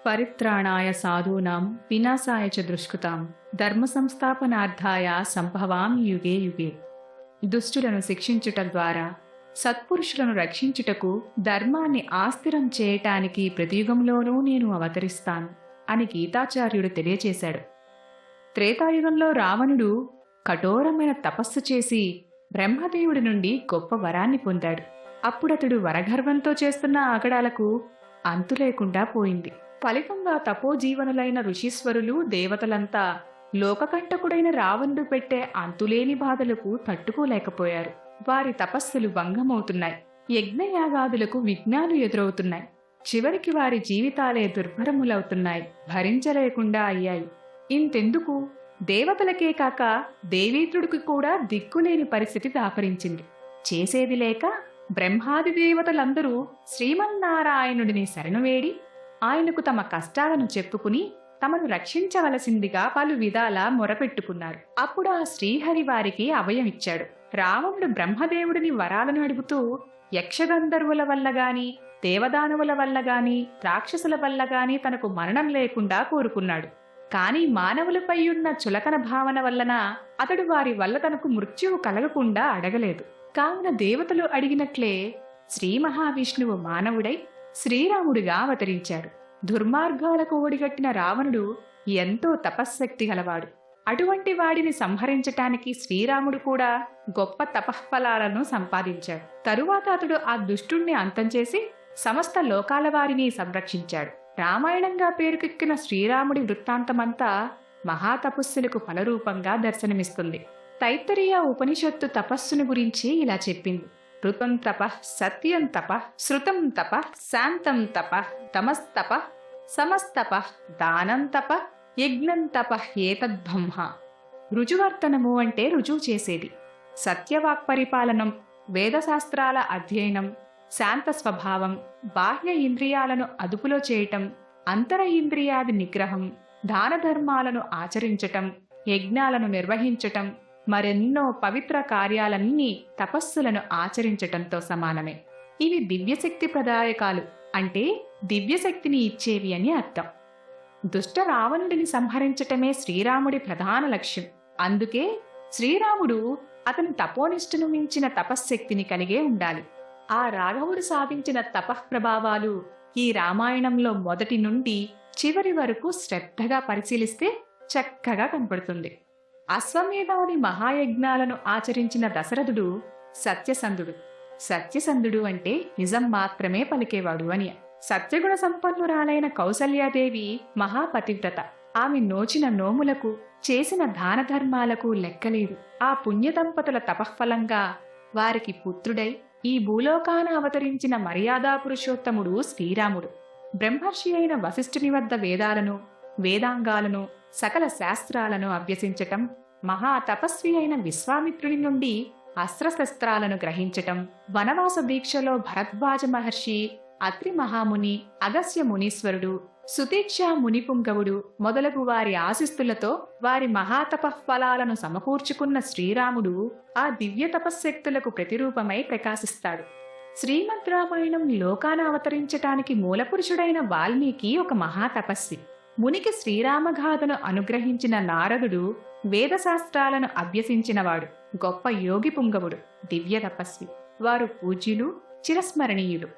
పరిత్రాణాయ సాధూనాం వినాశాయ చ దుష్కృతాం ధర్మ సంస్థాపనార్థాయ సంభవామి యుగే యుగే. దుష్టులను శిక్షించుట ద్వారా సత్పురుషులను రక్షించుటకు ధర్మాన్ని ఆస్థిరం చేయటానికి ప్రతియుగంలోనూ నేను అవతరిస్తాను అని గీతాచార్యుడు తెలియచేశాడు. త్రేతాయుగంలో రావణుడు కఠోరమైన తపస్సు చేసి బ్రహ్మదేవుడి నుండి గొప్ప వరాన్ని పొందాడు. అప్పుడతడు వరగర్వంతో చేస్తున్న ఆగడాలకు అంతు లేకుండా పోయింది. ఫలితంగా తపోజీవనులైన ఋషీశ్వరులు దేవతలంతా లోకకంటకుడైన రావణుడు పెట్టే అంతులేని బాధలకు తట్టుకోలేకపోయారు. వారి తపస్సులు భంగమవుతున్నాయి. యజ్ఞయాగాదులకు విఘ్నాలు ఎదురవుతున్నాయి. చివరికి వారి జీవితాలే దుర్భరములవుతున్నాయి, భరించలేకుండా అయ్యాయి. ఇంతెందుకు, దేవతలకే కాక దేవేంద్రుడికి కూడా దిక్కులేని పరిస్థితి దాపరించింది. చేసేది లేక బ్రహ్మాది దేవతలందరూ శ్రీమన్నారాయణుడిని శరణువేడి ఆయనకు తమ కష్టాలను చెప్పుకుని తమను రక్షించవలసిందిగా పలు విధాలా మొరపెట్టుకున్నారు. అప్పుడు ఆ శ్రీహరి వారికి అభయమిచ్చాడు. రావణుడు బ్రహ్మదేవుడిని వరాలను అడుగుతూ యక్షగంధర్వుల వల్ల గాని, దేవదానవుల వల్ల గాని, రాక్షసుల వల్ల గాని తనకు మరణం లేకుండా కోరుకున్నాడు. కాని మానవులపై ఉన్న చులకన భావన వలన అతడు వారి వల్ల తనకు మృత్యువు కలగకుండా అడగలేదు. కావున దేవతలు అడిగినట్లే శ్రీ మహావిష్ణువు మానవుడై శ్రీరాముడిగా అవతరించాడు. దుర్మార్గాలకు ఒడిగట్టిన రావణుడు ఎంతో తపశ్శక్తి గలవాడు. అటువంటి వాడిని సంహరించటానికి శ్రీరాముడు కూడా గొప్ప తపఃఫలాలను సంపాదించాడు. తరువాత అతడు ఆ దుష్టుణ్ణి అంతం చేసి సమస్త లోకాల వారిని సంరక్షించాడు. రామాయణంగా పేరుకెక్కిన శ్రీరాముడి వృత్తాంతమంతా మహాతపస్సులకు ఫలరూపంగా దర్శనమిస్తుంది. తైత్తరీయ ఉపనిషత్తు తపస్సును గురించి ఇలా చెప్పింది: ఋతం తపః, సత్యం తపః, శృతం తపః, శాంతం తపః, తమస్తపః, సమస్తపః, దానం తపః, యజ్ఞం తపః ఏతద్బ్రహ్మ. రుజువర్తనము అంటే రుజువు చేసేది, సత్యవాక్పరిపాలనం, వేదశాస్త్రాల అధ్యయనం, శాంత స్వభావం, బాహ్య ఇంద్రియాలను అదుపులో చేయటం, అంతర ఇంద్రియాది నిగ్రహం, దాన ధర్మాలను ఆచరించటం, యజ్ఞాలను నిర్వహించటం, మరెన్నో పవిత్ర కార్యాలన్నీ తపస్సులను ఆచరించటంతో సమానమే. ఇవి దివ్యశక్తి ప్రదాయకాలు, అంటే దివ్యశక్తిని ఇచ్చేవి అని అర్థం. దుష్ట రావణుడిని సంహరించటమే శ్రీరాముడి ప్రధాన లక్ష్యం. అందుకే శ్రీరాముడు అతని తపోనిష్టను మించిన తపశ్శక్తిని కలిగే ఉండాలి. ఆ రాఘవుడు సాధించిన తపఃప్రభావాలు ఈ రామాయణంలో మొదటి నుండి చివరి వరకు శ్రద్ధగా పరిశీలిస్తే చక్కగా కనపడుతుంది. అశ్వమేధాది మహాయజ్ఞాలను ఆచరించిన దశరథుడు సత్యసంధుడు. సత్యసంధుడు అంటే నిజం మాత్రమే పలికేవాడు అని. సత్యగుణ సంపన్నురాలైన కౌసల్యాదేవి మహాపతివ్రత. ఆమె నోచిన నోములకు, చేసిన దాన ధర్మాలకు లెక్కలేదు. ఆ పుణ్యదంపతుల తపఃఫలంగా వారికి పుత్రుడై ఈ భూలోకాన అవతరించిన మర్యాదా పురుషోత్తముడు శ్రీరాముడు. బ్రహ్మర్షి అయిన వశిష్ఠుని వద్ద వేదాలను, వేదాంగాలను, సకల శాస్త్రాలను అభ్యసించటం, మహాతపస్వి అయిన విశ్వామిత్రుని నుండి అస్త్రశస్త్రాలను గ్రహించటం, వనవాస దీక్షలో భరద్వాజ మహర్షి, అత్రి మహాముని, అగస్య మునీశ్వరుడు, సుతీక్ష మునిపుంగవుడు మొదలగు వారి ఆశిస్తులతో వారి మహాతపఃఫలాలను సమకూర్చుకున్న శ్రీరాముడు ఆ దివ్య తపశ్శక్తులకు ప్రతిరూపమై ప్రకాశిస్తాడు. శ్రీమద్ రామాయణం లోకాన అవతరించటానికి మూలపురుషుడైన వాల్మీకి ఒక మహాతపస్వి. మునికి శ్రీరామగాథను అనుగ్రహించిన నారదుడు వేదశాస్త్రాలను అభ్యసించినవాడు, గొప్ప యోగి పుంగవుడు, దివ్య తపస్వి. వారు పూజ్యులు, చిరస్మరణీయులు.